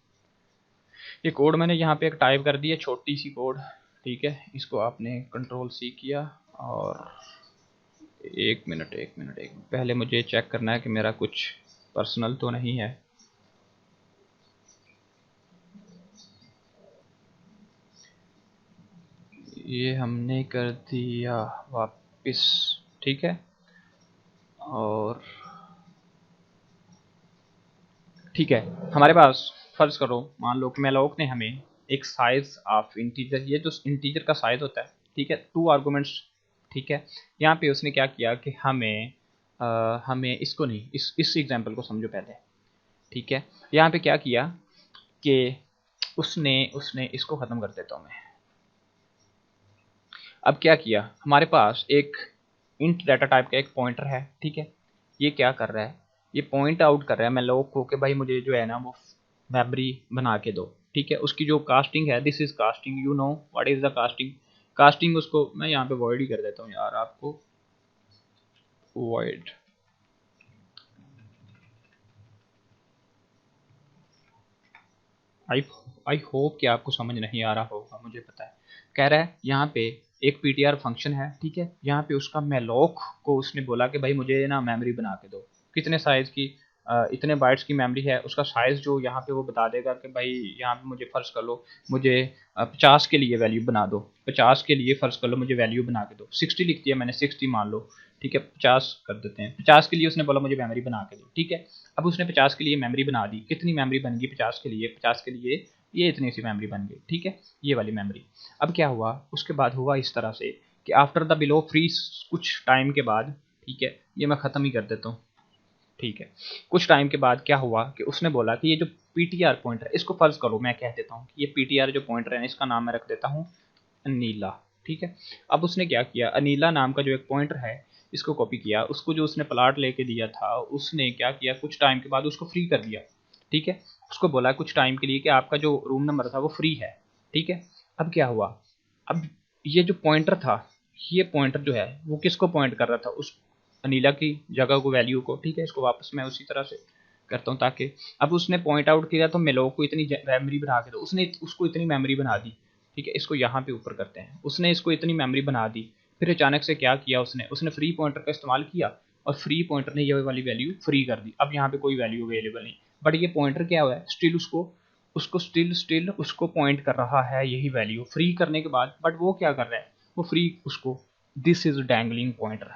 ये कोड मैंने यहाँ पे एक टाइप कर दी है, छोटी सी कोड, ठीक है। इसको आपने कंट्रोल सी किया और एक मिनट पहले मुझे चेक करना है कि मेरा कुछ पर्सनल तो नहीं है। ये हमने कर दिया वापस, ठीक है। और ठीक है, हमारे पास फर्ज करो मान लो कि मेलोक ने हमें एक साइज ऑफ इंटीजर, ये जो इंटीजर का साइज होता है, ठीक है, 2 आर्गूमेंट्स, ठीक है। यहाँ पे उसने क्या किया कि हमें इसको नहीं, इस एग्जांपल को समझो पहले, ठीक है। यहाँ पे क्या किया कि उसने इसको ख़त्म कर देता हूँ मैं। अब क्या किया, हमारे पास एक इंट डाटा टाइप का एक पॉइंटर है, ठीक है। ये क्या कर रहा है, ये पॉइंट आउट कर रहा है मेलोक को कि भाई मुझे जो है ना वो मेमोरी बना के दो, ठीक है। उसकी जो कास्टिंग है, this is casting, you know what is the casting. Casting उसको मैं यहाँ पे वॉइड ही कर देता हूँ यार, आपको वॉइड, आई आई होप कि आपको समझ नहीं आ रहा होगा, मुझे पता है। कह रहा है यहाँ पे एक पीटीआर फंक्शन है, ठीक है। यहाँ पे उसका मेलोक को उसने बोला कि भाई मुझे ना मेमोरी बना के दो, कितने साइज की, इतने बाइट्स की मेमोरी है। उसका साइज जो यहाँ पे वो बता देगा कि भाई यहाँ पे मुझे फर्ज कर लो मुझे 50 के लिए वैल्यू बना दो, 50 के लिए फर्ज कर लो मुझे वैल्यू बना के दो। 60 लिख दिया मैंने, 60 मान लो, ठीक है, 50 कर देते हैं। 50 के लिए उसने बोला मुझे मेमोरी बना के दो, ठीक है। अब उसने 50 के लिए मेमोरी बना दी, कितनी मेमोरी बन गई 50 के लिए, 50 के लिए ये इतनी सी मेमोरी बन गई, ठीक है, ये वाली मेमोरी। अब क्या हुआ, उसके बाद हुआ इस तरह से कि आफ्टर द बिलो फ्री, कुछ टाइम के बाद, ठीक है, ये मैं ख़त्म ही कर देता हूँ, ठीक है। कुछ टाइम के बाद क्या हुआ कि उसने बोला कि ये जो पीटीआर पॉइंटर है, इसको फर्ज करो मैं कह देता हूँ कि ये पीटीआर जो पॉइंटर है इसका नाम मैं रख देता हूँ अनीला, ठीक है। अब उसने क्या किया, अनीला नाम का जो एक पॉइंटर है इसको कॉपी किया, उसको जो उसने प्लाट लेके दिया था उसने क्या किया, कुछ टाइम के बाद उसको फ्री कर दिया, ठीक है। उसको बोला कुछ टाइम के लिए कि आपका जो रूम नंबर था वो फ्री है, ठीक है। अब क्या हुआ, अब ये जो पॉइंटर था, ये पॉइंटर जो है वो किसको पॉइंट कर रहा था, उस अनीला की जगह को, वैल्यू को, ठीक है। इसको वापस मैं उसी तरह से करता हूँ ताकि, अब उसने पॉइंट आउट किया तो मेलोक को इतनी मेमोरी बना के दो, उसने उसको इतनी मेमोरी बना दी, ठीक है। इसको यहाँ पे ऊपर करते हैं, उसने इसको इतनी मेमोरी बना दी। फिर अचानक से क्या किया उसने फ्री पॉइंटर का इस्तेमाल किया और फ्री पॉइंटर ने ये वाली वैल्यू फ्री कर दी। अब यहाँ पे कोई वैल्यू अवेलेबल नहीं, बट ये पॉइंटर क्या हुआ है, स्टिल उसको स्टिल उसको पॉइंट कर रहा है यही वैल्यू फ्री करने के बाद। बट वो क्या कर रहा है, वो फ्री उसको, this is dangling pointer.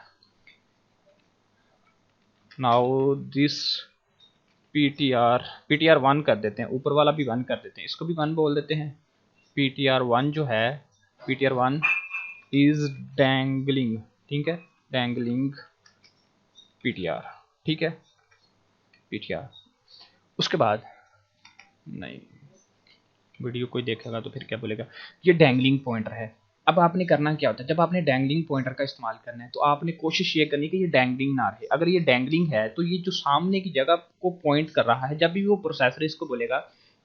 Now this PTR 1 कर देते हैं, ऊपर वाला भी 1 कर देते हैं, इसको भी 1 बोल देते हैं। पीटीआर 1 जो है, पीटीआर 1 इज डैंगलिंग, ठीक है, डैंगलिंग पीटीआर, ठीक है, पीटीआर। उसके बाद नहीं, वीडियो कोई देखेगा तो फिर क्या बोलेगा, ये डैंगलिंग पॉइंटर है। अब आपने करना क्या होता है, जब आपने डैंगलिंग पॉइंटर का इस्तेमाल करना है तो आपने कोशिश ये करनी कि ये डैंगलिंग ना रहे। अगर ये डैंगलिंग है तो ये जो सामने की जगह को पॉइंट कर रहा है, जब भी वो प्रोसेसर इसको बोलेगा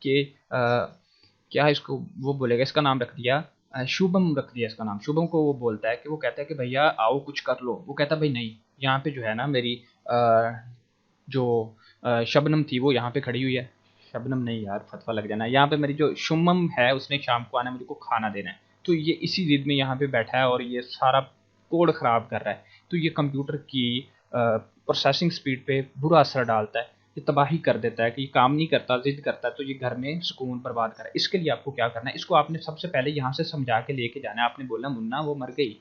कि क्या इसको वो बोलेगा, इसका नाम रख दिया शुभम रख दिया इसका नाम, शुभम को वो बोलता है कि वो कहता है कि भैया आओ कुछ कर लो, वो कहता है भाई नहीं, यहाँ पे जो है ना मेरी जो शबनम थी वो यहाँ पे खड़ी हुई है, शबनम नहीं यार फतवा लग जाना है, यहाँ पे मेरी जो शुमम है उसने शाम को आना है, मुझे को खाना देना है। तो ये इसी जिद में यहाँ पे बैठा है और ये सारा कोड ख़राब कर रहा है। तो ये कंप्यूटर की प्रोसेसिंग स्पीड पे बुरा असर डालता है, ये तबाही कर देता है कि ये काम नहीं करता, जिद करता है, तो ये घर में सुकून बर्बाद करे। इसके लिए आपको क्या करना है, इसको आपने सबसे पहले यहाँ से समझा के लेके जाना है। आपने बोला मुन्ना वो मर गई,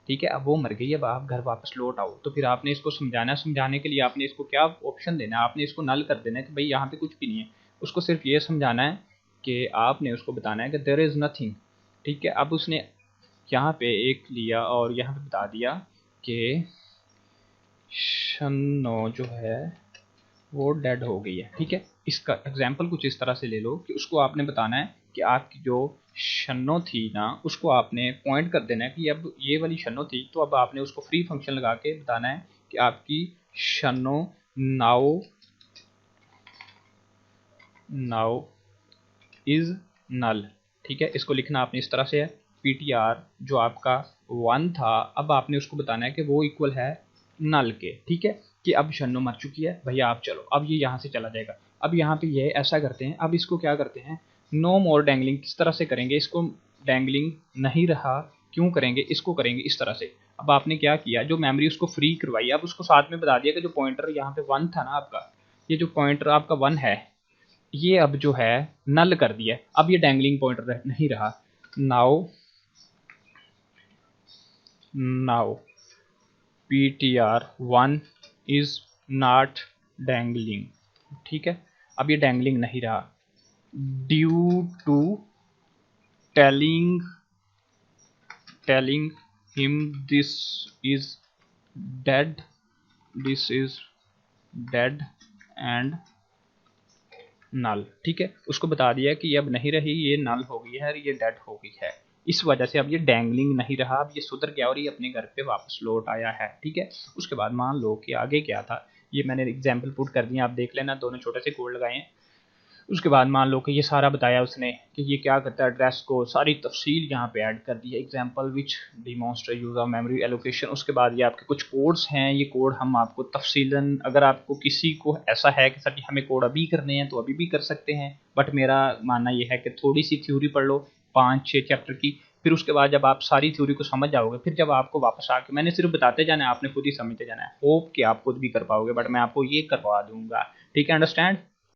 ठीक है, अब वो मर गई, अब आप घर वापस लौट आओ। तो फिर आपने इसको समझाना है, समझाने के लिए आपने इसको क्या ऑप्शन देना है, आपने इसको नल कर देना है कि भाई यहाँ पे कुछ भी नहीं है। उसको सिर्फ ये समझाना है कि आपने उसको बताना है कि देयर इज़ नथिंग, ठीक है। अब उसने यहाँ पे एक लिया और यहाँ पे बता दिया कि शनो जो है वो डेड हो गई है, ठीक है। इसका एग्जाम्पल कुछ इस तरह से ले लो कि उसको आपने बताना है कि आपकी जो शनो थी ना उसको आपने पॉइंट कर देना है कि अब ये वाली शनो थी, तो अब आपने उसको फ्री फंक्शन लगा के बताना है कि आपकी शनो नाउ इज नल, ठीक है, इसको लिखना आपने इस तरह से है, PTR जो आपका 1 था, अब आपने उसको बताना है कि वो इक्वल है नल के। ठीक है, कि अब शन्नो मर चुकी है भैया, आप चलो, अब ये यहाँ से चला जाएगा। अब यहाँ पे ये ऐसा करते हैं, अब इसको क्या करते हैं, नो मोर डैंगलिंग। किस तरह से करेंगे इसको, डैंगलिंग नहीं रहा, क्यों करेंगे, इसको करेंगे इस तरह से। अब आपने क्या किया, जो मेमोरी उसको फ्री करवाई, अब उसको साथ में बता दिया कि जो पॉइंटर यहाँ पे 1 था ना आपका, ये जो पॉइंटर आपका 1 है, ये अब जो है नल कर दिया, अब ये डैंगलिंग पॉइंटर नहीं रहा। Now PTR1 is not dangling. ठीक है, अब ये डैंगलिंग नहीं रहा, due to telling him this is dead and null. ठीक है, उसको बता दिया कि ये अब नहीं रही, ये नल हो गई है, ये डेड हो गई है, इस वजह से अब ये डैंगलिंग नहीं रहा, अब ये सुधर गया और ये अपने घर पे वापस लौट आया है। ठीक है, उसके बाद मान लो कि आगे क्या था, ये मैंने एग्जाम्पल पुट कर दिया, आप देख लेना, दोनों छोटे से कोड लगाए हैं। उसके बाद मान लो कि ये सारा बताया उसने कि ये क्या करता है, एड्रेस को सारी तफसील यहाँ पे ऐड कर दी है, example which demonstrate use of memory allocation. उसके बाद ये आपके कुछ कोड्स हैं, ये कोड हम आपको तफसीलन, अगर आपको किसी को ऐसा है कि सर जी हमें कोड अभी करने हैं तो अभी भी कर सकते हैं, बट मेरा मानना ये है कि थोड़ी सी थ्योरी पढ़ लो 5-6 चैप्टर की, फिर उसके बाद जब आप सारी थ्योरी को समझ जाओगे, फिर जब आपको वापस आके मैंने सिर्फ बताते जाना है, आपने खुद ही समझते जाना है। होप कि आप खुद भी कर पाओगे, बट मैं आपको ये करवा दूंगा। ठीक है, अंडरस्टैंड।